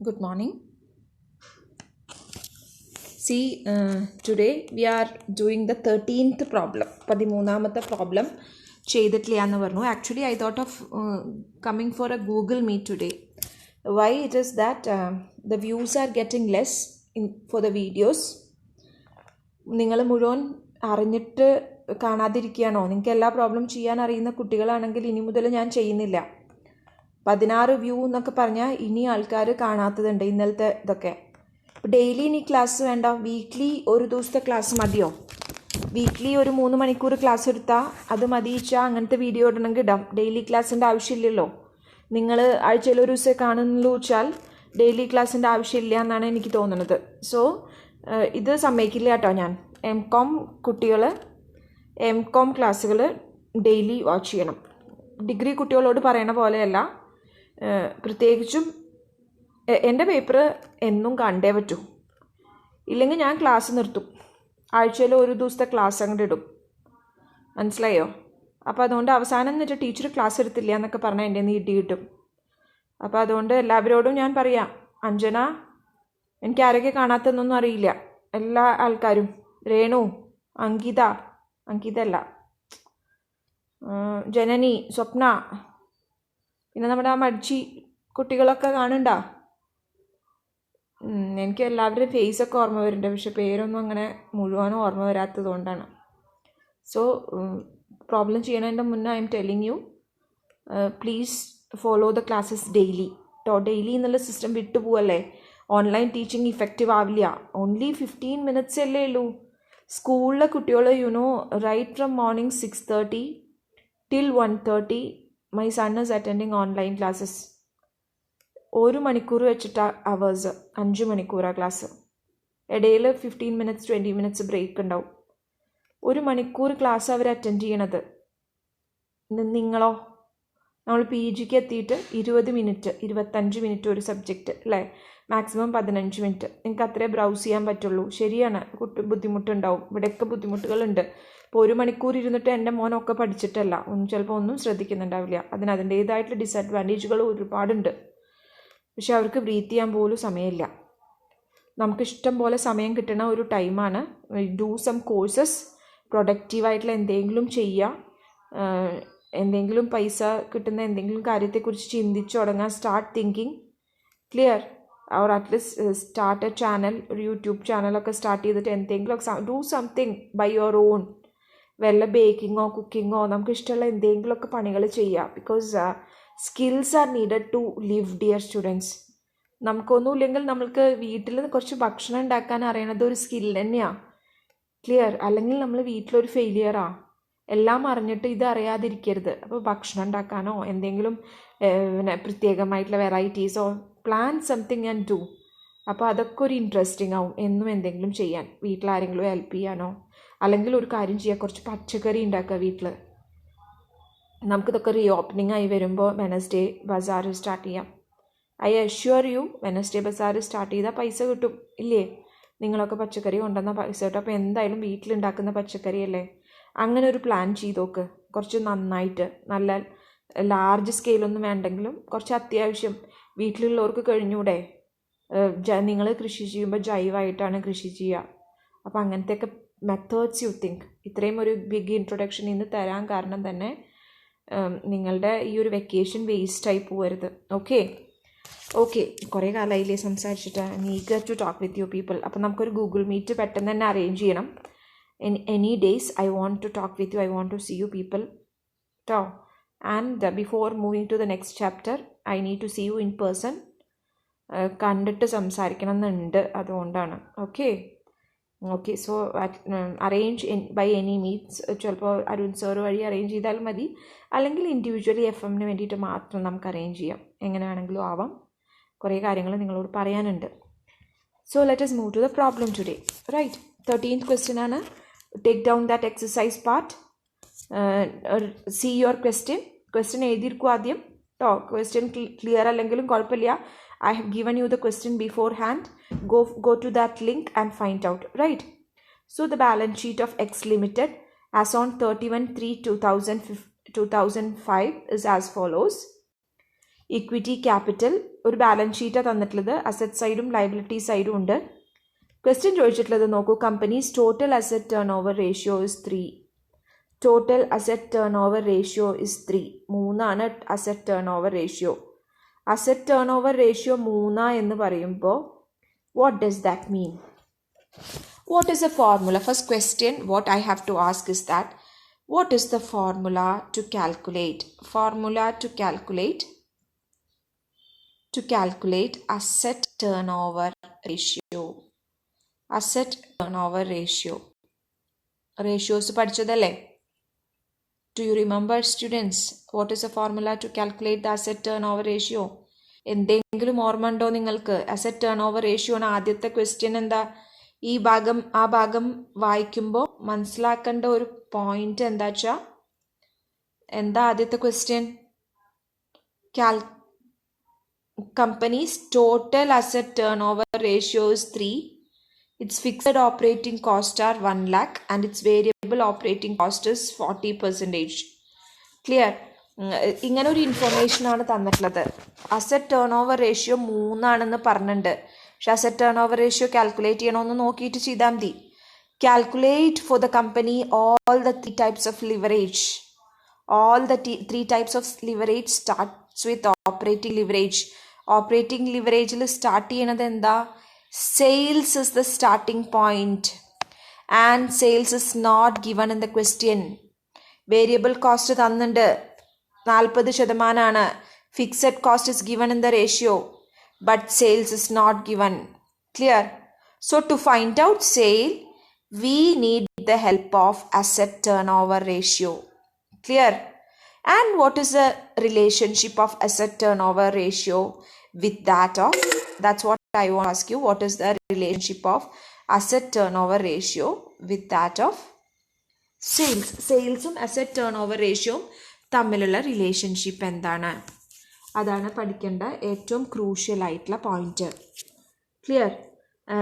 Good morning. See, today we are doing the 13th problem. 13th problem. ചെയ്തിട്ടില്ല എന്ന് പറഞ്ഞു. Actually, I thought of coming for a Google Meet today. Why it is that the views are getting less for the videos. നിങ്ങൾ മുഴുവൻ അറിഞ്ഞിട്ട് കാണാതിരിക്കുകയാണോ? നിങ്ങൾക്ക് എല്ലാ problem ചെയ്യാൻ അറിയുന്ന കുട്ടികളാണെങ്കിൽ ഇനി മുതൽ ഞാൻ ചെയ്യുന്നില്ല. 16 വ്യൂ എന്നൊക്കെ പറഞ്ഞാൽ ഇനി ആൾക്കാർ കാണാത്തതുണ്ട് ഇന്നലത്തെ ഇതൊക്കെ. ഡെയിലി ഇനി ക്ലാസ് വേണ്ട, വീക്ക്ലി ഒരു ദിവസത്തെ ക്ലാസ് മതിയോ? വീക്ക്ലി ഒരു 3 മണിക്കൂർ ക്ലാസ് എടുത്താൽ അത് മതിയിച്ചാൽ അങ്ങനത്തെ വീഡിയോ ഇടണമെങ്കിൽ ഇടാം. ഡെയിലി ക്ലാസ്സിൻ്റെ ആവശ്യമില്ലല്ലോ. നിങ്ങൾ ആഴ്ചയിൽ ഒരു ദിവസം കാണുന്നുള്ളൂ വെച്ചാൽ ഡെയിലി ക്ലാസ്സിൻ്റെ ആവശ്യമില്ല എന്നാണ് എനിക്ക് തോന്നുന്നത്. സോ ഇത് സമ്മതിക്കില്ല കേട്ടോ. ഞാൻ MCOM കുട്ടികൾ MCOM ക്ലാസ്സുകൾ ഡെയിലി വാച്ച് ചെയ്യണം. ഡിഗ്രി കുട്ടികളോട് പറയണ പോലെയല്ല. പ്രത്യേകിച്ചും എൻ്റെ പേപ്പർ എന്നും കണ്ടേ പറ്റൂ, ഇല്ലെങ്കിൽ ഞാൻ ക്ലാസ് നിർത്തും. ആഴ്ചയിൽ ഒരു ദിവസത്തെ ക്ലാസ് അങ്ങോട്ട് ഇടും. മനസ്സിലായോ? അപ്പോൾ അതുകൊണ്ട് അവസാനം എന്നിട്ട് ടീച്ചർ ക്ലാസ് എടുത്തില്ല എന്നൊക്കെ പറഞ്ഞാൽ എൻ്റെ നിന്ന് ഇടി കിട്ടും. അപ്പോൾ അതുകൊണ്ട് എല്ലാവരോടും ഞാൻ പറയാം, അഞ്ജന, എനിക്ക് ആരൊക്കെ കാണാത്തതെന്നൊന്നും അറിയില്ല. എല്ലാ ആൾക്കാരും, രേണു, അങ്കിത അല്ല, ജനനി, സ്വപ്ന, പിന്നെ നമ്മുടെ ആ മടിച്ചി കുട്ടികളൊക്കെ കാണണ്ട. എനിക്ക് എല്ലാവരുടെയും ഫേസൊക്കെ ഓർമ്മ വരുന്നുണ്ട്, പക്ഷെ പേരൊന്നും അങ്ങനെ മുഴുവനും ഓർമ്മ വരാത്തത് കൊണ്ടാണ്. സോ പ്രോബ്ലം ചെയ്യണതിൻ്റെ മുന്നേ I am telling you, please follow the classes daily കേട്ടോ. ഡെയിലി എന്നുള്ള സിസ്റ്റം വിട്ടുപോവല്ലേ. ഓൺലൈൻ ടീച്ചിങ് ഇഫക്റ്റീവ് ആവില്ല. ഓൺലി 15 minutes അല്ലേ ഉള്ളൂ. സ്കൂളിലെ കുട്ടികൾ right from morning 6:30 till 1:30 my son is attending online classes. 1 മണിക്കൂർ വെച്ചിട്ട് അവേഴ്സ്, 5 മണിക്കൂറാണ് ക്ലാസ്. ഇടയിൽ 15 minutes 20 minutes ബ്രേക്ക് ഉണ്ടാവും. 1 മണിക്കൂർ ക്ലാസ് അവർ അറ്റൻഡ് ചെയ്യണത്. നിങ്ങളോ? നമ്മൾ PGക്ക് എത്തിയിട്ട് 20 minute 25 minute ഒരു സബ്ജക്റ്റ് അല്ലേ, മാക്സിമം 15 minute. നിങ്ങൾക്ക് അത്രേ ബ്രൗസ് ചെയ്യാൻ പറ്റുള്ളൂ. ശരിയാണ്, ബുദ്ധിമുട്ടുണ്ടാവും. ഇവിടെയൊക്കെ ബുദ്ധിമുട്ടുകളുണ്ട്. ഇപ്പോൾ 1 മണിക്കൂർ ഇരുന്നിട്ട് എൻ്റെ മോനൊക്കെ പഠിച്ചിട്ടല്ല, ചിലപ്പോൾ ഒന്നും ശ്രദ്ധിക്കുന്നുണ്ടാവില്ല. അതിൻ്റേതായിട്ടുള്ള ഡിസഡ്വാൻറ്റേജുകൾ ഒരുപാടുണ്ട്. പക്ഷെ അവർക്ക് ബ്രീത്ത് ചെയ്യാൻ പോലും സമയമില്ല. നമുക്കിഷ്ടം പോലെ സമയം കിട്ടുന്ന ഒരു ടൈമാണ്. ഡൂ സം കോഴ്സസ്, പ്രൊഡക്റ്റീവായിട്ടുള്ള എന്തെങ്കിലും ചെയ്യുക. എന്തെങ്കിലും പൈസ കിട്ടുന്ന എന്തെങ്കിലും കാര്യത്തെക്കുറിച്ച് ചിന്തിച്ചു തുടങ്ങാൻ. Start thinking clear. Or at least start a channel, ഒരു യൂട്യൂബ് ചാനലൊക്കെ സ്റ്റാർട്ട് ചെയ്തിട്ട് എന്തെങ്കിലുമൊക്കെ do something by your own. വല്ല ബേക്കിങ്ങോ കുക്കിങ്ങോ നമുക്ക് ഇഷ്ടമുള്ള എന്തെങ്കിലുമൊക്കെ പണികൾ ചെയ്യുക. Because skills are needed to live, dear students. നമുക്കൊന്നുമില്ലെങ്കിൽ നമ്മൾക്ക് വീട്ടിൽ കുറച്ച് ഭക്ഷണം ഉണ്ടാക്കാൻ അറിയണത് ഒരു സ്കിൽ തന്നെയാണ്. ക്ലിയർ? അല്ലെങ്കിൽ നമ്മൾ വീട്ടിലൊരു ഫെയിലിയറാണ്. എല്ലാം അറിഞ്ഞിട്ട് ഇത് അറിയാതിരിക്കരുത്. അപ്പോൾ ഭക്ഷണം ഉണ്ടാക്കാനോ എന്തെങ്കിലും പ്രത്യേകമായിട്ടുള്ള വെറൈറ്റീസോ പ്ലാൻ സംതിങ് ആൻഡ് ഡു. അപ്പോൾ അതൊക്കെ ഒരു ഇൻട്രസ്റ്റിംഗ് ആവും. എന്നും എന്തെങ്കിലും ചെയ്യാൻ, വീട്ടിലാരെങ്കിലും ഹെൽപ്പ് ചെയ്യാനോ, അല്ലെങ്കിൽ ഒരു കാര്യം ചെയ്യുക, കുറച്ച് പച്ചക്കറി ഉണ്ടാക്കുക വീട്ടിൽ. നമുക്കിതൊക്കെ റീ ഓപ്പണിംഗ് ആയി വരുമ്പോൾ വെനസ്ഡേ ബസാർ സ്റ്റാർട്ട് ചെയ്യാം. ഐ അഷ്യൂർ യു, വെനസ്ഡേ ബസാർ സ്റ്റാർട്ട് ചെയ്താൽ പൈസ കിട്ടും ഇല്ലേ? നിങ്ങളൊക്കെ പച്ചക്കറി കൊണ്ടുവന്ന പൈസ കിട്ടും. അപ്പോൾ എന്തായാലും വീട്ടിലുണ്ടാക്കുന്ന പച്ചക്കറിയല്ലേ. അങ്ങനെ ഒരു പ്ലാൻ ചെയ്ത് നോക്ക്. കുറച്ച് നന്നായിട്ട്, നല്ല ലാർജ് സ്കെയിലൊന്നും വേണ്ടെങ്കിലും കുറച്ച് അത്യാവശ്യം വീട്ടിലുള്ളവർക്ക് കഴിഞ്ഞൂടെ. നിങ്ങൾ കൃഷി ചെയ്യുമ്പോൾ ജൈവമായിട്ടാണ് കൃഷി ചെയ്യുക. അപ്പോൾ അങ്ങനത്തെയൊക്കെ മെത്തേഡ്സ് യു തിങ്ക്. ഇത്രയും ഒരു ബിഗ് ഇൻട്രൊഡക്ഷൻ ഇന്ന് തരാൻ കാരണം തന്നെ നിങ്ങളുടെ ഈ ഒരു വെക്കേഷൻ വേസ്റ്റായി പോകരുത്. ഓക്കെ കുറേ കാലമായില്ലേ സംസാരിച്ചിട്ട്. Eager to talk with you people. അപ്പോൾ നമുക്കൊരു ഗൂഗിൾ മീറ്റ് പെട്ടെന്ന് തന്നെ അറേഞ്ച് ചെയ്യണം. Any days I want to talk with you, I want to see you people കേട്ടോ. And before moving to the next chapter I need to see you in person. കണ്ടിട്ട് സംസാരിക്കണം എന്നുണ്ട്, അതുകൊണ്ടാണ്. Okay so arrange by any meets. ചിലപ്പോൾ Arun sir വഴി arrange ചെയ്താലും മതി, അല്ലെങ്കിൽ ഇൻഡിവിജ്വലി FM വേണ്ടിയിട്ട് മാത്രം നമുക്ക് അറേഞ്ച് ചെയ്യാം. എങ്ങനെ വേണമെങ്കിലും ആവാം. കുറേ കാര്യങ്ങൾ നിങ്ങളോട് പറയാനുണ്ട്. So let us move to the problem today. Right, 13th question ആണ്. Take down that exercise part. See your question എഴുതിയിരിക്കും ആദ്യം കേട്ടോ. ക്വസ്റ്റ്യൻ ക്ലിയർ അല്ലെങ്കിലും കുഴപ്പമില്ല. I have given you the question beforehand. Go to that link and find out. Right. So the balance sheet of X Limited as on 31/3/2005 is as follows. Equity capital ഒരു balance ഷീറ്റാണ് തന്നിട്ടുള്ളത്. Asset സൈഡും liability സൈഡും ഉണ്ട്. Question ചോദിച്ചിട്ടുള്ളത് നോക്കൂ, companies total asset turn over ratio is 3. Total asset turn over ratio is 3. 3 asset turn over ratio. Asset turn over ratio 3 എന്ന് പറയുമ്പോൾ what does that mean? What is the formula? First question what I have to ask is that what is the formula to calculate asset turnover ratio? Asset turnover ratio. Ratios പഠിച്ചതല്ലേ? Do you remember students? What is the formula to calculate the asset turnover ratio? എന്തെങ്കിലും ഓർമ്മ ഉണ്ടോ നിങ്ങൾക്ക്? Asset turn over ratio ആണ് ആദ്യത്തെ question. എന്താ ആ ഭാഗം വായിക്കുമ്പോൾ മനസ്സിലാക്കേണ്ട ഒരു പോയിന്റ് എന്താ വെച്ചാൽ, എന്താ ആദ്യത്തെ question? Companies total asset turn over ratio is 3. It's fixed operating cost are 1 lakh and its variable operating cost is 40%. Clear? ഇങ്ങനെ ഒരു ഇൻഫർമേഷനാണ് തന്നിട്ടുള്ളത്. അസറ്റ് ടേൺ ഓവർ റേഷ്യോ 3 പറഞ്ഞിട്ടുണ്ട്. പക്ഷെ asset turn over ratio calculate ചെയ്യണമെന്ന് നോക്കിയിട്ട് ചെയ്താൽ മതി. Calculate for the company all the 3 types of leverage. All the 3 types of leverage starts with operating leverage. Operating ലിവറേജിൽ സ്റ്റാർട്ട് ചെയ്യണത് എന്താ? Sales is the starting point and sales is not given in the question. Variable cost തന്നിട്ടുണ്ട് 40%. Fixed cost is given in the ratio but sales is not given. Clear? So to find out sale we need the help of asset turnover ratio. Clear? And what is the relationship of asset turnover ratio with that of, that's what I want to ask you, what is the relationship of asset turnover ratio with that of sales? സെയിൽസും asset turn over റേഷ്യോയും തമ്മിലുള്ള relationship എന്താണ്? അതാണ് പഠിക്കേണ്ട ഏറ്റവും crucial ആയിട്ടുള്ള point. Clear?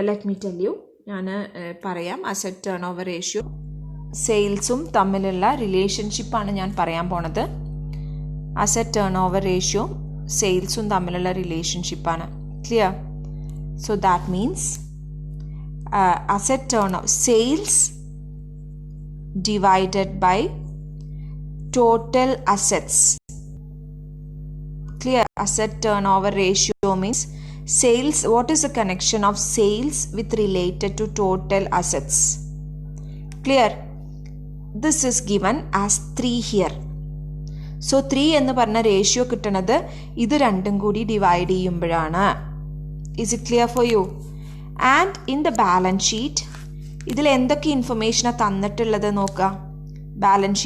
Let me tell you. ഞാൻ പറയാം. അസറ്റ് ടേൺ ഓവർ റേഷ്യോ സെയിൽസും തമ്മിലുള്ള റിലേഷൻഷിപ്പാണ് ഞാൻ പറയാൻ പോണത്. അസറ്റ് ടേൺ ഓവർ റേഷ്യോ സെയിൽസും തമ്മിലുള്ള റിലേഷൻഷിപ്പാണ്. Clear? So that means asset turn sales divided by total assets. Clear? Asset turnover ratio means sales. What is the connection of sales with related to total assets? Clear? This is given as 3 here. So 3 എന്ന് പറഞ്ഞ ratio കിട്ടുന്നത് ഇത് രണ്ടും കൂടി divide ചെയ്യുമ്പോഴാണ്. Is it clear for you? And in the balance sheet ഇതിൽ എന്തൊക്കെ ഇൻഫർമേഷനാണ് തന്നിട്ടുള്ളത് നോക്കുക. ബാലൻസ്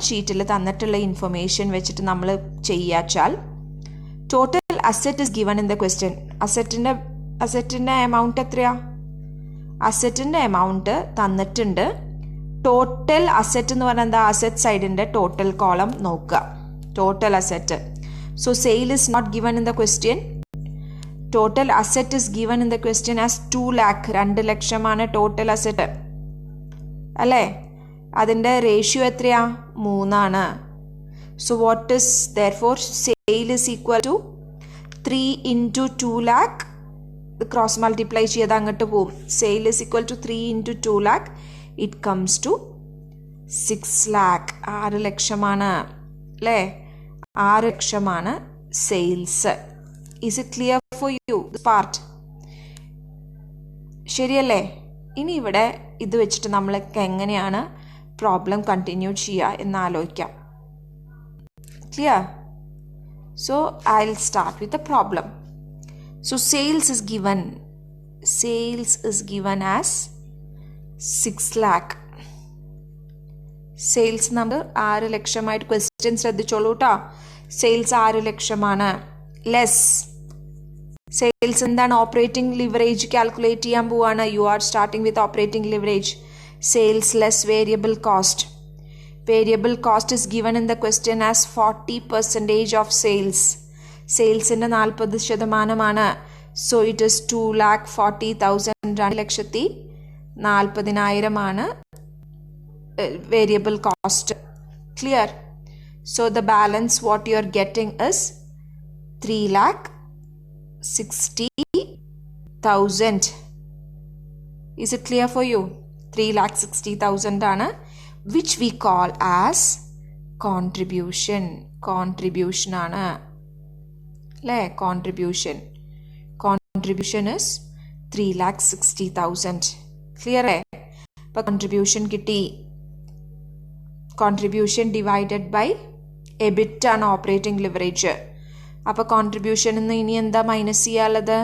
ഷീറ്റിൽ തന്നിട്ടുള്ള ഇൻഫർമേഷൻ വെച്ചിട്ട് നമ്മൾ ചെയ്യാച്ചാൽ total asset is given in the question. അസറ്റിൻ്റെ എമൗണ്ട് എത്രയാ? അസറ്റിൻ്റെ എമൗണ്ട് തന്നിട്ടുണ്ട്. ടോട്ടൽ അസറ്റ് എന്ന് പറഞ്ഞാൽ എന്താ? അസറ്റ് സൈഡിൻ്റെ ടോട്ടൽ കോളം നോക്കുക. Total asset. So sale is not given in the question. Total asset is given in the question as 2 lakh. 2 ലക്ഷമാണ് ടോട്ടൽ അസറ്റ് അല്ലേ? അതിൻ്റെ റേഷ്യോ എത്രയാ? 3. So what is therefore sale is equal to 3 into 2 lakh. Cross multiply ചെയ്ത് അങ്ങോട്ട് പോവും. Sale is equal to 3 into 2 lakh. It comes to 6 lakh. 6 ലക്ഷമാണ് അല്ലേ? 6 ലക്ഷമാണ് sales. Is it clear for you this part? ശരിയല്ലേ? ഇനി ഇവിടെ ഇത് വെച്ചിട്ട് നമ്മൾക്ക് എങ്ങനെയാണ് പ്രോബ്ലം കണ്ടിന്യൂ ചെയ്യുക എന്ന് ആലോചിക്കാം. Clear? So I will start with the problem. So sales is given as 6 lakh. Sales number 6 ലക്ഷമായിട്ട് ക്വസ്റ്റ്യൻ ശ്രദ്ധിച്ചോളൂ കേട്ടോ. സെയിൽസ് 6 ലക്ഷമാണ്. ലെസ് സെയിൽസ് എന്താണ്? ഓപ്പറേറ്റിംഗ് ലിവറേജ് കാൽക്കുലേറ്റ് ചെയ്യാൻ പോവാണ്. You are starting with operating leverage. Sales less variable cost. Variable cost is given in the question as 40% of sales. സെയിൽസിൻ്റെ 40%. So it is 2,40,000. 2,40,000 variable cost. Clear? So the balance what you are getting is 3,60,000. Is it clear for you? 3,60,000 ആണ്, which we call as contribution. Contribution ആണ് അല്ലേ? Contribution is 3,60,000. Clear है? അപ്പോൾ contribution കിട്ടി. Contribution divided by EBIT ആണ് operating leverage. അപ്പോൾ കോൺട്രിബ്യൂഷനിൽ നിന്ന് ഇനി എന്താ മൈനസ് ചെയ്യാനുള്ളത്?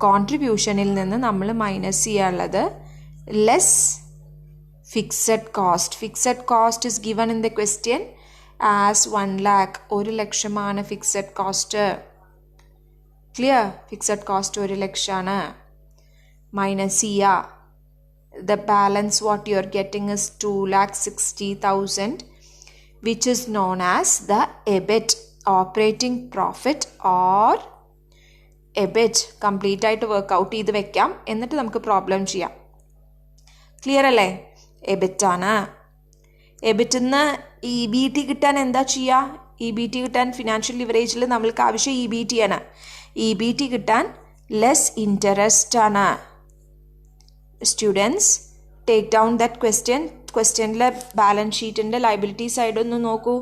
കോൺട്രിബ്യൂഷനിൽ നിന്ന് നമ്മൾ മൈനസ് ചെയ്യാനുള്ളത് less fixed cost. Fixed cost is given in the question as 1 lakh. 1 ലക്ഷമാണ് fixed cost. Clear? Fixed cost 1 ലക്ഷമാണ്. മൈനസ് ചെയ്യുക. The balance what you are getting is 2,60,000, which is known as the EBIT, operating profit or EBIT. Complete ആയിട്ട് workout ചെയ്ത് വെക്കാം, എന്നിട്ട് നമുക്ക് problem ചെയ്യാം. Clear അല്ലേ? എബിറ്റ് ആണ്. എബിറ്റിന്ന് EBT കിട്ടാൻ എന്താ ചെയ്യുക? EBT കിട്ടാൻ ഫിനാൻഷ്യൽ ലിവറേജിൽ നമ്മൾക്ക് ആവശ്യം EBT ആണ്. EBT കിട്ടാൻ ലെസ് ഇൻട്രസ്റ്റ് ആണ്. Students take down that question. ക്വസ്റ്റ്യനിലെ ബാലൻസ് ഷീറ്റിൻ്റെ ലയബിലിറ്റി സൈഡ് ഒന്ന് നോക്കൂ.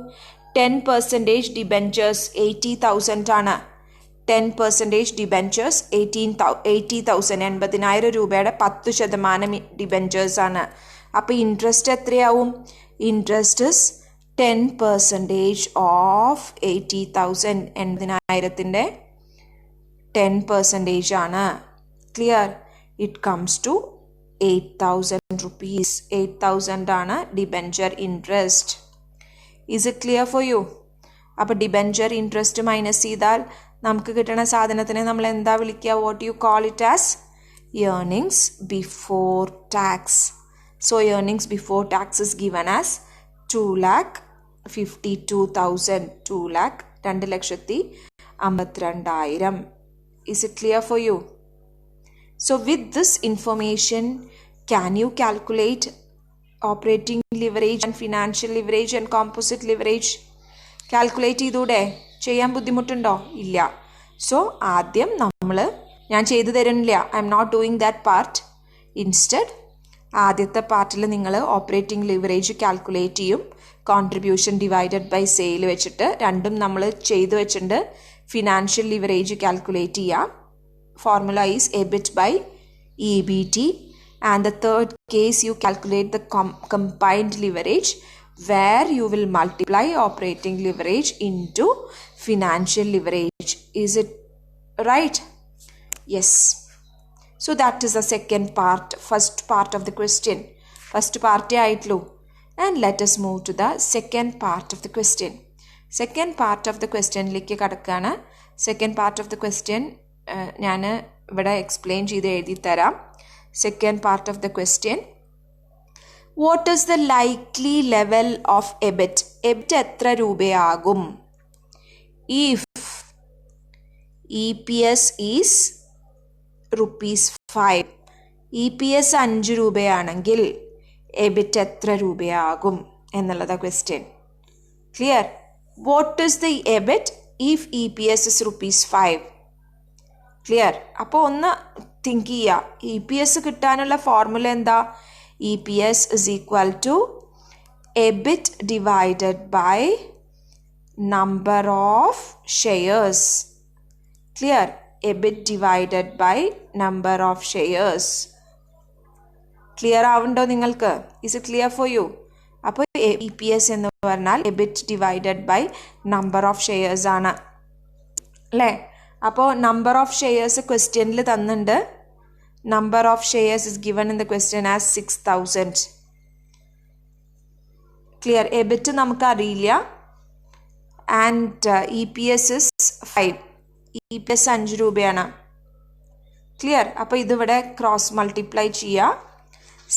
10% ഡിബെഞ്ചേഴ്സ് 80,000 ആണ്. 10% ഡിബെഞ്ചേഴ്സ് 80,000, 80,000 രൂപയുടെ 10% ഡിബെഞ്ചേഴ്സ് ആണ്. അപ്പോൾ ഇൻട്രസ്റ്റ് എത്രയാവും? Interest is 10% of 80,000. 80,000ൻ്റെ 10% ആണ്. Clear? It comes to 8,000 rupees. 8,000 ആണ് debenture interest. Is it clear for you? അപ്പോൾ ഡിബെഞ്ചർ ഇൻട്രസ്റ്റ് മൈനസ് ചെയ്താൽ നമുക്ക് കിട്ടുന്ന സാധനത്തിനെ നമ്മൾ എന്താ വിളിക്കുക? What you call it as earnings before tax. So earnings before tax is given as 2,52,000. 2,52,000. Is it clear for you? So with this information, can you calculate operating leverage and financial leverage and composite leverage? Calculate ചെയ്തൂടെ? ചെയ്യാൻ ബുദ്ധിമുട്ടുണ്ടോ? ഇല്ല. So ആദ്യം ഞാൻ ചെയ്തു തരുന്നില്ല. I'm not doing that part. Instead ആദ്യത്തെ പാർട്ടിൽ നിങ്ങൾ ഓപ്പറേറ്റിംഗ് ലിവറേജ് കാൽക്കുലേറ്റ് ചെയ്യും. കോൺട്രിബ്യൂഷൻ ഡിവൈഡഡ് ബൈ സെയിൽ വെച്ചിട്ട് രണ്ടും നമ്മൾ ചെയ്തു വെച്ചിട്ടുണ്ട്. ഫിനാൻഷ്യൽ ലിവറേജ് കാൽക്കുലേറ്റ് ചെയ്യാം. Formula is EBIT by EBT, and the third case you calculate the combined leverage, where you will multiply operating leverage into financial leverage. Is it right? Yes. So that is the second part, first part of the question. First part aayitlu, and let us move to the second part of the question. Second part of the question like kadakana. Second part of the question ഞാൻ ഇവിടെ explain ചെയ്ത് എഴുതി തരാം. Second part of the question, what is the likely level of EBIT? EBIT എത്ര രൂപയാകും if EPS is ₹5? EPS 5 രൂപയാണെങ്കിൽ EBIT എത്ര രൂപയാകും എന്നുള്ളതാ question. Clear? What is the EBIT if EPS is ₹5? Clear? അപ്പോൾ ഒന്ന് തിങ്ക് ചെയ്യുക. EPS കിട്ടാനുള്ള ഫോർമുല എന്താ? EPS is equal to EBIT divided by number of shares. Clear? EBIT divided by number of shares. Clear ആവുന്നുണ്ടോ നിങ്ങൾക്ക്? Is it clear for you? അപ്പോൾ EPS എന്ന് പറഞ്ഞാൽ EBIT divided by number of shares ആണ് അല്ലേ? അപ്പോൾ number of shares ക്വസ്റ്റ്യനിൽ തന്നിട്ടുണ്ട്. Number of shares is given in the question as 6,000. Clear? EBIT നമുക്ക് അറിയില്ല. And EPS is 5. EPS 5 രൂപയാണ്. ക്ലിയർ? അപ്പോൾ ഇതിവിടെ ക്രോസ് മൾട്ടിപ്ലൈ ചെയ്യുക.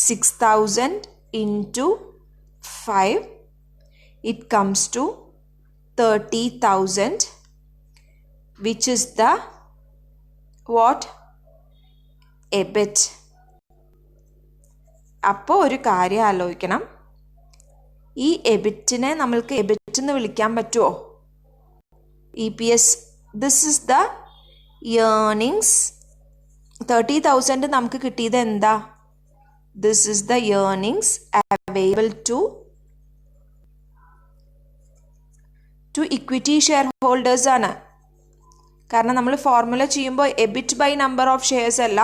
6,000 into 5, it comes to 30,000, which is the what? EBIT. അപ്പോൾ ഒരു കാര്യം ആലോചിക്കണം. ഈ എബിറ്റിനെ നമ്മൾക്ക് എബിറ്റ് EBIT എന്ന് വിളിക്കാൻ പറ്റുമോ? EPS, this is the earnings. 30,000 നമുക്ക് കിട്ടിയത് എന്താ? This is the earnings available to equity shareholders ആണ്. കാരണം നമ്മൾ ഫോർമുല ചെയ്യുമ്പോൾ EBIT by number of shares അല്ല,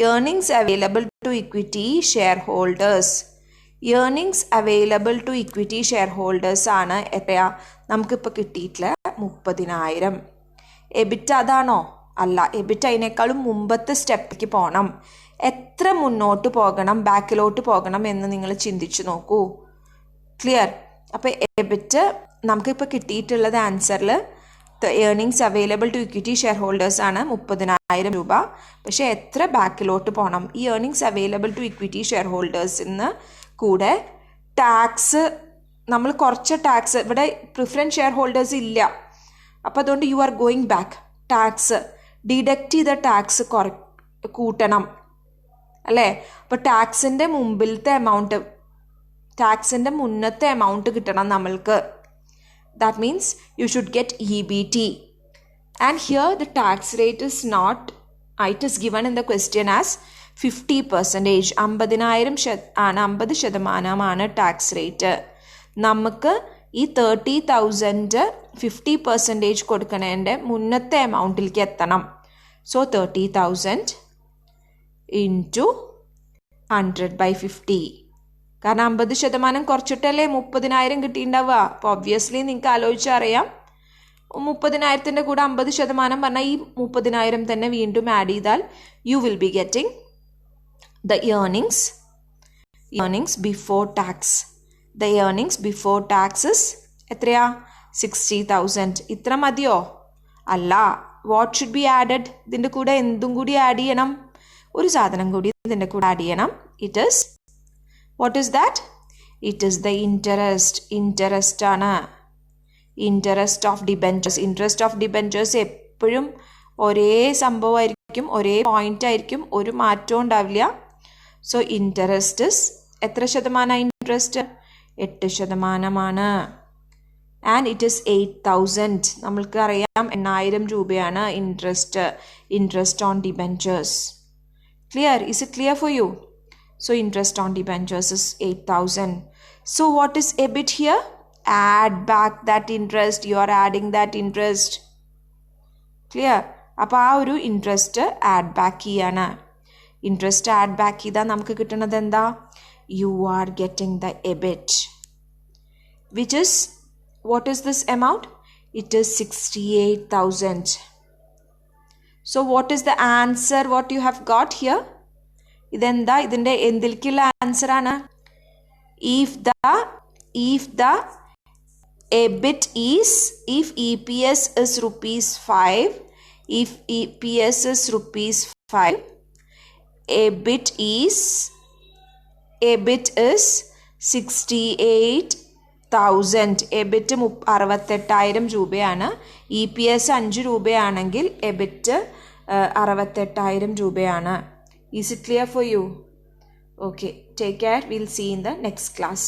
earnings available to equity shareholders. Earnings available to equity shareholders ആണ് എത്രയാ നമുക്കിപ്പോൾ കിട്ടിയിട്ടില്ല 30,000. എബിറ്റ് അതാണോ? അല്ല, എബിറ്റ് അതിനേക്കാളും മുമ്പത്തെ സ്റ്റെപ്പിലേക്ക് പോകണം. എത്ര മുന്നോട്ട് പോകണം, ബാക്കിലോട്ട് പോകണം എന്ന് നിങ്ങൾ ചിന്തിച്ചു നോക്കൂ. ക്ലിയർ? അപ്പോൾ എബിറ്റ് നമുക്കിപ്പോൾ കിട്ടിയിട്ടുള്ളത് ആൻസറിൽ earnings available to equity shareholders ആണ് 30,000 രൂപ. പക്ഷേ എത്ര ബാക്കിലോട്ട് പോകണം? ഈ earnings available to equity share ഹോൾഡേഴ്സിന് കൂടെ ടാക്സ്, നമ്മൾ കുറച്ച് ടാക്സ്, ഇവിടെ പ്രിഫറൻസ് ഷെയർ ഹോൾഡേഴ്സ് ഇല്ല, അപ്പോൾ അതുകൊണ്ട് you are going back. Tax deduct ചെയ്ത ടാക്സ് കൂട്ടണം അല്ലേ? അപ്പോൾ ടാക്സിൻ്റെ മുമ്പിലത്തെ എമൗണ്ട്, ടാക്സിൻ്റെ മുന്നത്തെ എമൗണ്ട് കിട്ടണം നമ്മൾക്ക്. That means you should get EBT. And here the tax rate is not, it is given in the question as 50%. 50,000 tax rate. നമുക്ക് ഈ 30,000 50% കൊടുക്കണതിൻ്റെ മുന്നത്തെ എമൗണ്ടിലേക്ക് എത്തണം. So 30,000 into 100/50. കാരണം 50% കുറച്ചിട്ടല്ലേ 30,000 കിട്ടിയിട്ടുണ്ടാവുക. അപ്പോൾ ഒബ്വിയസ്ലി നിങ്ങൾക്ക് ആലോചിച്ചറിയാം, 30,000 കൂടെ 50% പറഞ്ഞാൽ ഈ 30,000 തന്നെ വീണ്ടും ആഡ് ചെയ്താൽ you will be getting the earnings before tax. The earnings before taxes എത്രയാ? 60,000. ഇത്ര മതിയോ? അല്ല. What should be added? ഇതിൻ്റെ കൂടെ എന്തും കൂടി ആഡ് ചെയ്യണം, ഒരു സാധനം കൂടി ഇതിൻ്റെ കൂടെ ആഡ് ചെയ്യണം. It is, what is that? It is the interest. Interest ആണ്. Interest of debentures. Interest of debentures എപ്പോഴും ഒരേ സംഭവമായിരിക്കും, ഒരേ പോയിന്റ് ആയിരിക്കും, ഒരു മാറ്റവും ഉണ്ടാവില്ല. സോ ഇൻട്രസ്റ്റ് എത്ര ശതമാനം? ഇൻട്രസ്റ്റ് 8%. And it is 8,000. നമ്മൾക്ക് അറിയാം 8,000 രൂപയാണ് interest on debentures. Clear? Is it clear for U? So interest on debentures is 8,000. So what is EBIT here? Add back that interest. You are adding that interest. Clear? അപ്പോൾ ആ ഒരു interest add back ചെയ്യാണ്. Interest add back ചെയ്താൽ നമുക്ക് കിട്ടുന്നത് എന്താ? You are getting the EBIT, which is, what is this amount? It is 68,000. So what is the answer what you have got here? ഇതെന്താ? ഇതിൻ്റെ എന്തിലേക്കുള്ള ആൻസറാണ്? If the EBIT is, if EPS is ₹5, if EPS is ₹5, EBIT is 68,000. EBIT 68,000 രൂപയാണ്. EPS 5 രൂപയാണെങ്കിൽ EBIT 68,000 രൂപയാണ്. Is it clear for you? Okay, take care. We'll see in the next class.